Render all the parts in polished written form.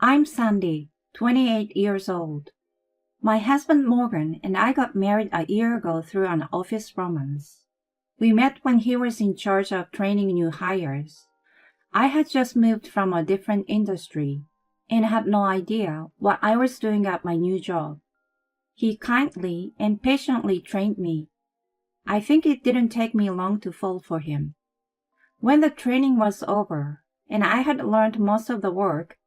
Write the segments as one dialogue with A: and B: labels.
A: I'm Sandy, 28 years old. My husband Morgan and I got married a year ago through an office romance. We met when he was in charge of training new hires. I had just moved from a different industry and had no idea what I was doing at my new job. He kindly and patiently trained me. I think it didn't take me long to fall for him. When the training was over and I had learned most of the work,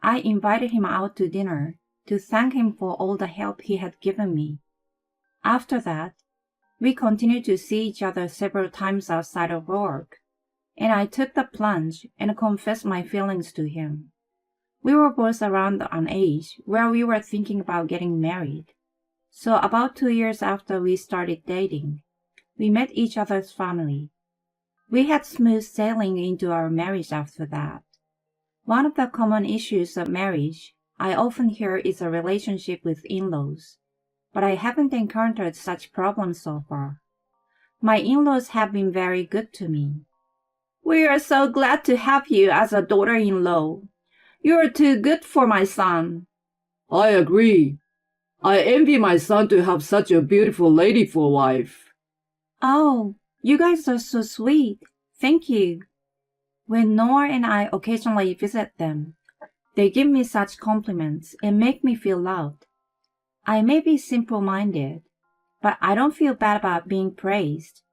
A: I invited him out to dinner to thank him for all the help he had given me. After that, we continued to see each other several times outside of work, and I took the plunge and confessed my feelings to him. We were both around an age where we were thinking about getting married. So about 2 years after we started dating, we met each other's family. We had smooth sailing into our marriage after that. One of the common issues of marriage I often hear is a relationship with in-laws, but I haven't encountered such problems so far. My in-laws have been very good to me. We are so glad to have you as a daughter-in-law. You're too good for my son.
B: I agree. I envy my son to have such a beautiful lady for a wife.
A: Oh, you guys are so sweet. Thank you. When Noah and I occasionally visit them, they give me such compliments and make me feel loved. I may be simple-minded, but I don't feel bad about being praised.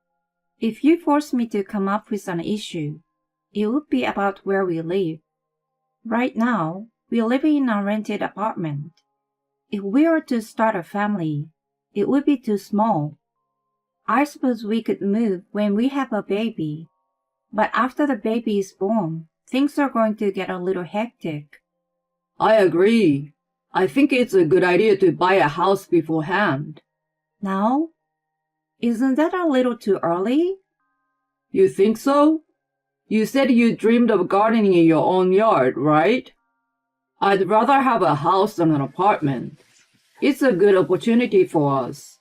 A: If you force me to come up with an issue, it would be about where we live. Right now, we live in a rented apartment. If we were to start a family, it would be too small. I suppose we could move when we have a baby, but after the baby is born, things are going to get a little hectic.
B: I agree. I think it's a good idea to buy a house beforehand.
A: Now? Isn't that a little too early?
B: You think so? You said you dreamed of gardening in your own yard, right? I'd rather have a house than an apartment. It's a good opportunity for us.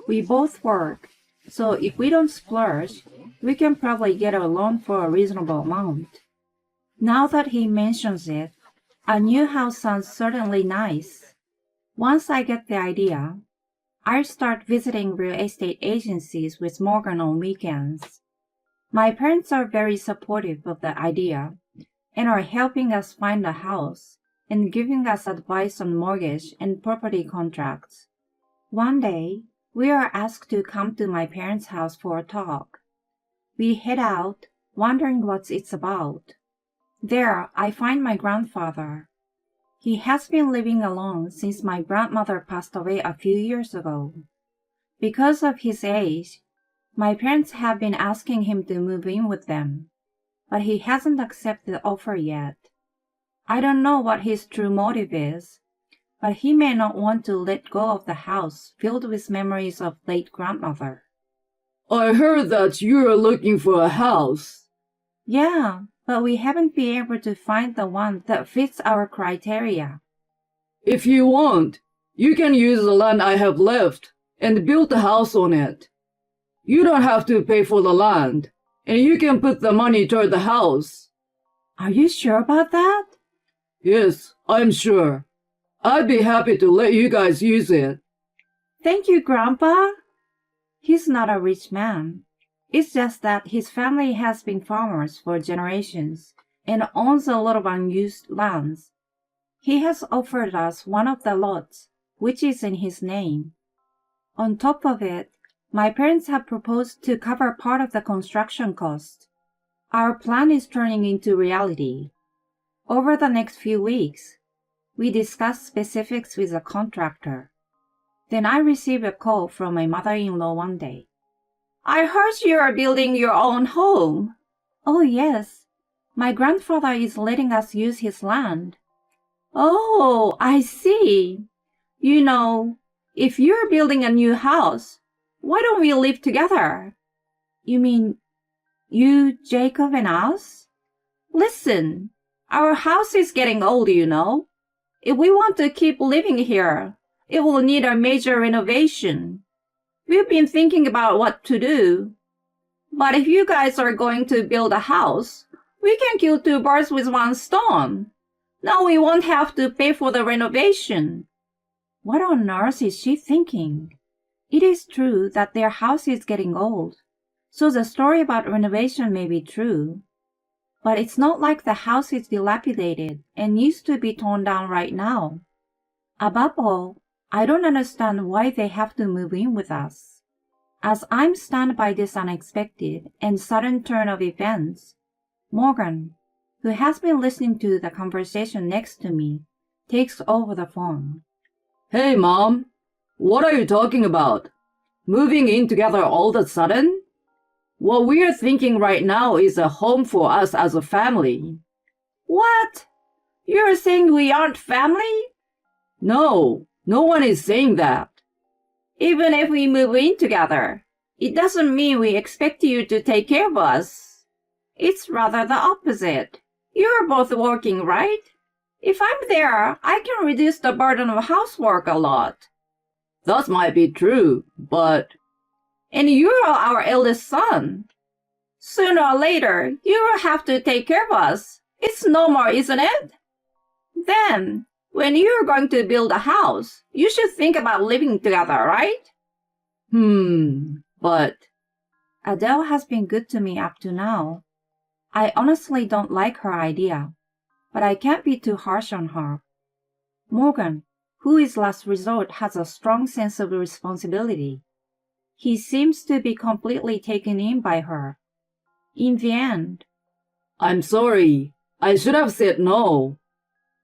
A: We both work, so if we don't splurge, we can probably get a loan for a reasonable amount. Now that he mentions it, a new house sounds certainly nice. Once I get the idea, I'll start visiting real estate agencies with Morgan on weekends. My parents are very supportive of the idea and are helping us find a house and giving us advice on mortgage and property contracts. One day, we are asked to come to my parents' house for a talk. We head out, wondering what it's about. There, I find my grandfather. He has been living alone since my grandmother passed away a few years ago. Because of his age, my parents have been asking him to move in with them, but he hasn't accepted the offer yet. I don't know what his true motive is, but he may not want to let go of the house filled with memories of late grandmother.
B: I heard that you're looking for a house.
A: Yeah, but we haven't been able to find the one that fits our criteria.
B: If you want, you can use the land I have left and build a house on it. You don't have to pay for the land, and you can put the money toward the house.
A: Are you sure about that?
B: Yes, I'm sure. I'd be happy to let you guys use it.
A: Thank you, Grandpa. He's not a rich man. It's just that his family has been farmers for generations and owns a lot of unused lands. He has offered us one of the lots, which is in his name. On top of it, my parents have proposed to cover part of the construction cost. Our plan is turning into reality. Over the next few weeks, we discuss specifics with a contractor. Then I received a call from my mother-in-law one day. I heard you are building your own home. Oh, yes. My grandfather is letting us use his land. Oh, I see. You know, if you're building a new house, why don't we live together? You mean you, Jacob, and us? Listen, our house is getting old, you know. If we want to keep living here, it will need a major renovation. We've been thinking about what to do. But if you guys are going to build a house, we can kill two birds with one stone. Now we won't have to pay for the renovation. What on earth is she thinking? It is true that their house is getting old, so the story about renovation may be true. But it's not like the house is dilapidated and needs to be torn down right now. Above all, I don't understand why they have to move in with us. As I'm stunned by this unexpected and sudden turn of events, Morgan, who has been listening to the conversation next to me, takes over the phone.
B: Hey, Mom. What are you talking about? Moving in together all of a sudden? What we're thinking right now is a home for us as a family.
A: What? You're saying we aren't family?
B: No, no one is saying that.
A: Even if we move in together, it doesn't mean we expect you to take care of us. It's rather the opposite. You're both working, right? If I'm there, I can reduce the burden of housework a lot.
B: That might be true, but...
A: And you're our eldest son. Sooner or later, you will have to take care of us. It's normal, isn't it? Then, when you're going to build a house, you should think about living together, right?
B: But...
A: Adele has been good to me up to now. I honestly don't like her idea, but I can't be too harsh on her. Morgan, who is last resort, has a strong sense of responsibility. He seems to be completely taken in by her. In the end...
B: I'm sorry. I should have said no.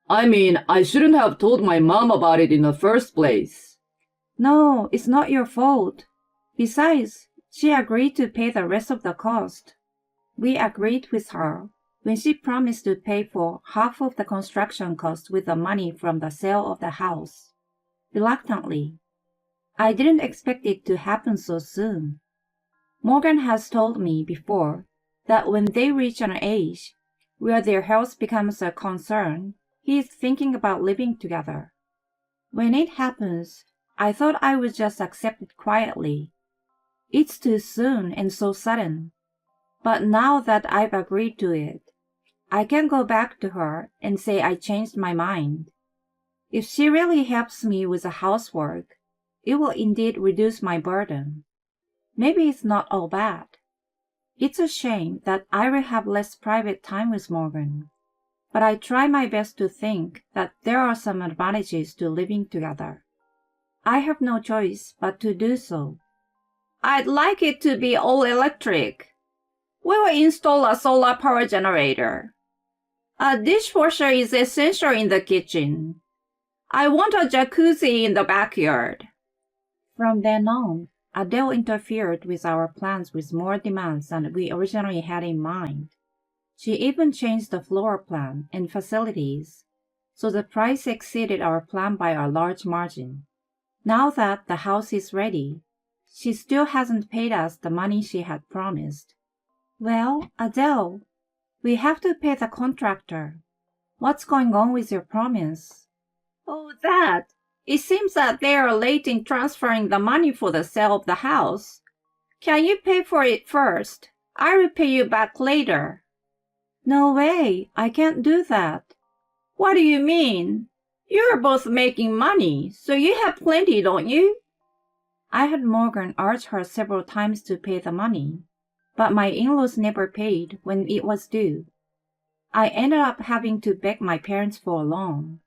B: I mean, I shouldn't have told my mom about it in the first place.
A: No, it's not your fault. Besides, she agreed to pay the rest of the cost. We agreed with her when she promised to pay for half of the construction cost with the money from the sale of the house. Reluctantly. I didn't expect it to happen so soon. Morgan has told me before that when they reach an age where their health becomes a concern, he is thinking about living together. When it happens, I thought I would just accept it quietly. It's too soon and so sudden. But now that I've agreed to it, I can go back to her and say I changed my mind. If she really helps me with the housework, it will indeed reduce my burden. Maybe it's not all bad. It's a shame that I will have less private time with Morgan, but I try my best to think that there are some advantages to living together. I have no choice but to do so. I'd like it to be all electric. We will install a solar power generator. A dishwasher is essential in the kitchen. I want a jacuzzi in the backyard. From then on, Adele interfered with our plans with more demands than we originally had in mind. She even changed the floor plan and facilities, so the price exceeded our plan by a large margin. Now that the house is ready, she still hasn't paid us the money she had promised. Well, Adele, we have to pay the contractor. What's going on with your promise? Oh, that. It seems that they are late in transferring the money for the sale of the house. Can you pay for it first? I will pay you back later. No way, I can't do that. What do you mean? You're both making money, so you have plenty, don't you? I had Morgan urge her several times to pay the money, but my in-laws never paid when it was due. I ended up having to beg my parents for a loan.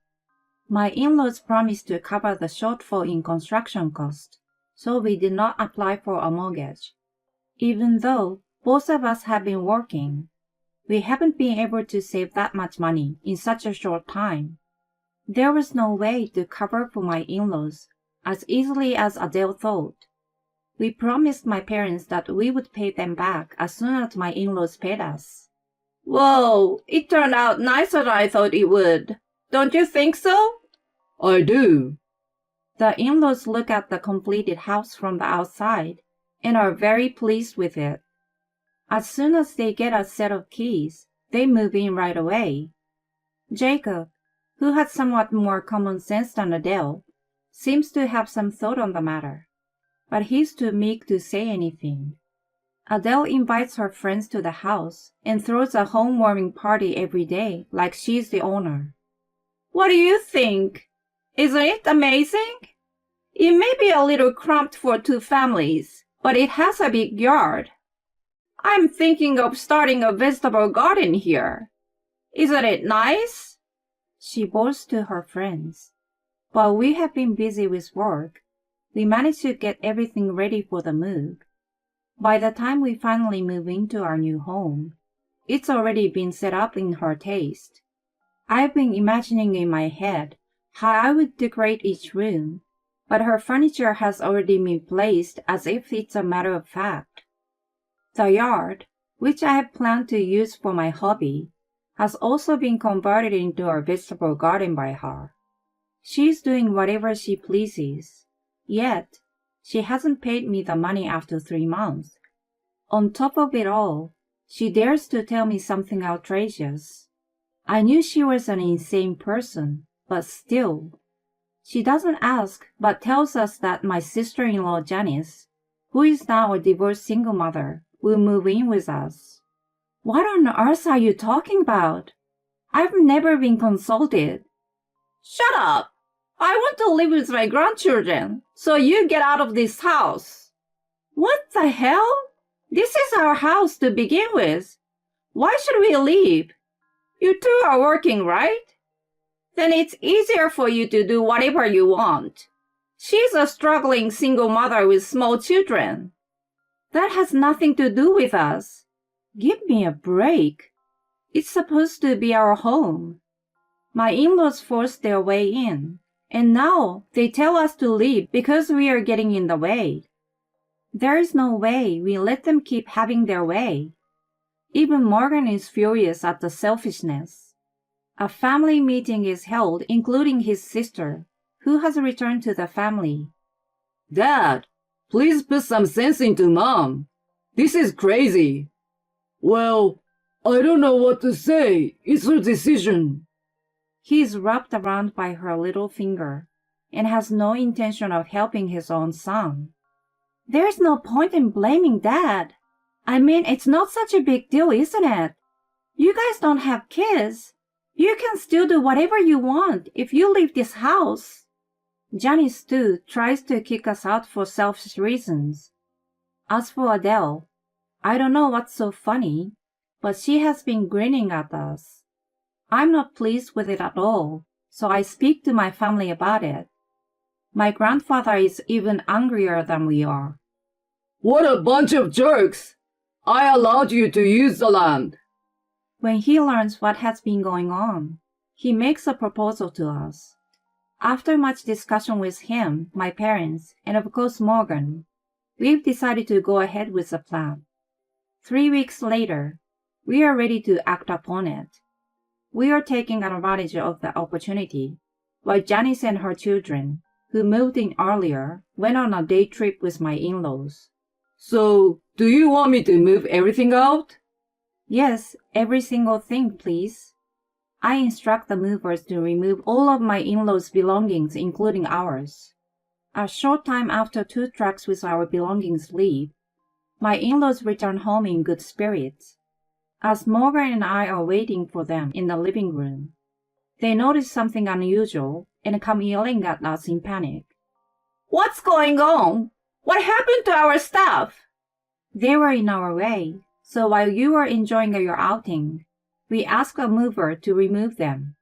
A: My in-laws promised to cover the shortfall in construction cost, so we did not apply for a mortgage. Even though both of us have been working, we haven't been able to save that much money in such a short time. There was no way to cover for my in-laws as easily as Adele thought. We promised my parents that we would pay them back as soon as my in-laws paid us. Whoa, it turned out nicer than I thought it would. Don't you think so?
B: I do.
A: The in-laws look at the completed house from the outside and are very pleased with it. As soon as they get a set of keys, they move in right away. Jacob, who had somewhat more common sense than Adele, seems to have some thought on the matter, but he's too meek to say anything. Adele invites her friends to the house and throws a home-warming party every day like she's the owner. What do you think? Isn't it amazing? It may be a little cramped for two families, but it has a big yard. I'm thinking of starting a vegetable garden here. Isn't it nice? She boasts to her friends. While we have been busy with work, we managed to get everything ready for the move. By the time we finally move into our new home, it's already been set up in her taste. I've been imagining in my head how I would decorate each room, but her furniture has already been placed as if it's a matter of fact. The yard, which I have planned to use for my hobby, has also been converted into a vegetable garden by her. She's doing whatever she pleases, yet she hasn't paid me the money after 3 months. On top of it all, she dares to tell me something outrageous. I knew she was an insane person, but still. She doesn't ask, but tells us that my sister-in-law Janice, who is now a divorced single mother, will move in with us. What on earth are you talking about? I've never been consulted. Shut up! I want to live with my grandchildren, so you get out of this house. What the hell? This is our house to begin with. Why should we leave? You two are working, right? Then it's easier for you to do whatever you want. She's a struggling single mother with small children. That has nothing to do with us. Give me a break. It's supposed to be our home. My in-laws forced their way in, and now they tell us to leave because we are getting in the way. There is no way we let them keep having their way. Even Morgan is furious at the selfishness. A family meeting is held, including his sister, who has returned to the family.
B: Dad, please put some sense into Mom. This is crazy. Well, I don't know what to say. It's her decision.
A: He is wrapped around by her little finger and has no intention of helping his own son. There's no point in blaming Dad. I mean, it's not such a big deal, isn't it? You guys don't have kids. You can still do whatever you want if you leave this house. Janice, too, tries to kick us out for selfish reasons. As for Adele, I don't know what's so funny, but she has been grinning at us. I'm not pleased with it at all, so I speak to my family about it. My grandfather is even angrier than we are.
B: What a bunch of jerks! I allowed you to use the land.
A: When he learns what has been going on, he makes a proposal to us. After much discussion with him, my parents, and of course Morgan, we've decided to go ahead with the plan. 3 weeks later, we are ready to act upon it. We are taking advantage of the opportunity, while Janice and her children, who moved in earlier, went on a day trip with my in-laws.
B: So, do you want me to move everything out?
A: Yes, every single thing, please. I instruct the movers to remove all of my in-laws' belongings, including ours. A short time after 2 trucks with our belongings leave, my in-laws return home in good spirits. As Morgan and I are waiting for them in the living room, they notice something unusual and come yelling at us in panic. What's going on? What happened to our stuff? They were in our way, so while you were enjoying your outing, we asked a mover to remove them.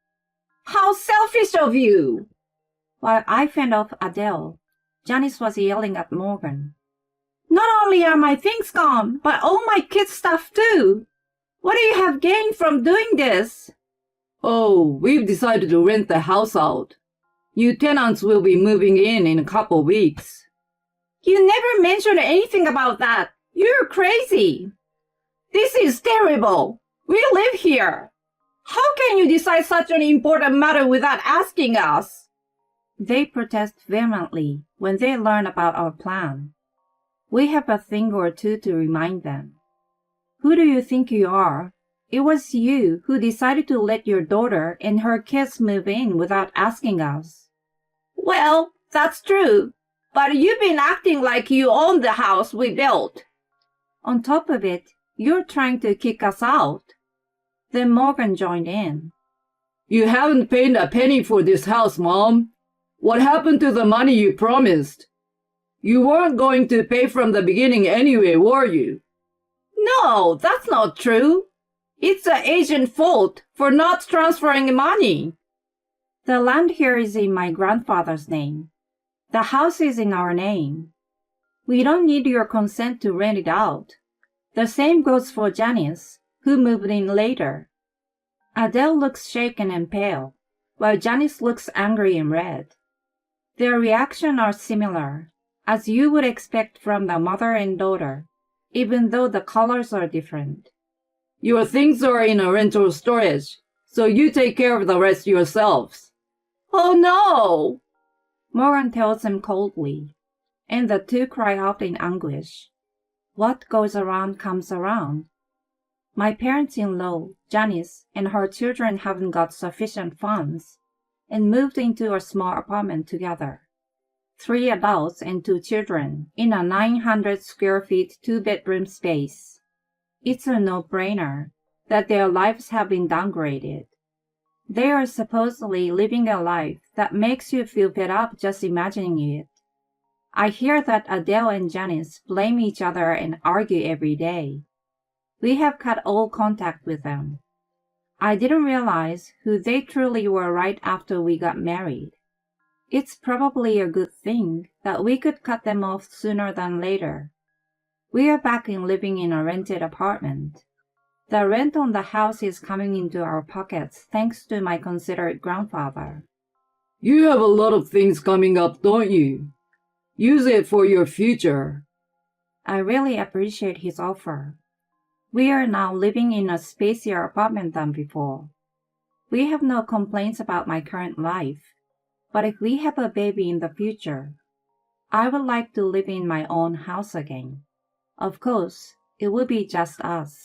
A: How selfish of you! While I fend off Adele, Janice was yelling at Morgan. Not only are my things gone, but all my kids' stuff too. What do you have gained from doing this?
B: Oh, we've decided to rent the house out. New tenants will be moving in a couple weeks.
A: You never mentioned anything about that. You're crazy. This is terrible. We live here. How can you decide such an important matter without asking us? They protest vehemently when they learn about our plan. We have a thing or two to remind them. Who do you think you are? It was you who decided to let your daughter and her kids move in without asking us. Well, that's true, but you've been acting like you own the house we built. On top of it, you're trying to kick us out. Then Morgan joined in.
B: You haven't paid a penny for this house, Mom. What happened to the money you promised? You weren't going to pay from the beginning anyway, were you?
A: No, that's not true. It's the agent's fault for not transferring money. The land here is in my grandfather's name. The house is in our name. We don't need your consent to rent it out. The same goes for Janice, who moved in later. Adele looks shaken and pale, while Janice looks angry and red. Their reactions are similar, as you would expect from the mother and daughter, even though the colors are different.
B: Your things are in a rental storage, so you take care of the rest yourselves.
A: Oh no! Morgan tells them coldly, and the two cry out in anguish. What goes around comes around. My parents-in-law, Janice, and her children haven't got sufficient funds, and moved into a small apartment together. 3 adults and 2 children in a 900 square feet 2-bedroom space. It's a no-brainer that their lives have been downgraded. They are supposedly living a life that makes you feel fed up just imagining it. I hear that Adele and Janice blame each other and argue every day. We have cut all contact with them. I didn't realize who they truly were right after we got married. It's probably a good thing that we could cut them off sooner than later. We are back in living in a rented apartment. The rent on the house is coming into our pockets thanks to my considerate grandfather.
B: You have a lot of things coming up, don't you? Use it for your future.
A: I really appreciate his offer. We are now living in a spacier apartment than before. We have no complaints about my current life, but if we have a baby in the future, I would like to live in my own house again. Of course, it will be just us.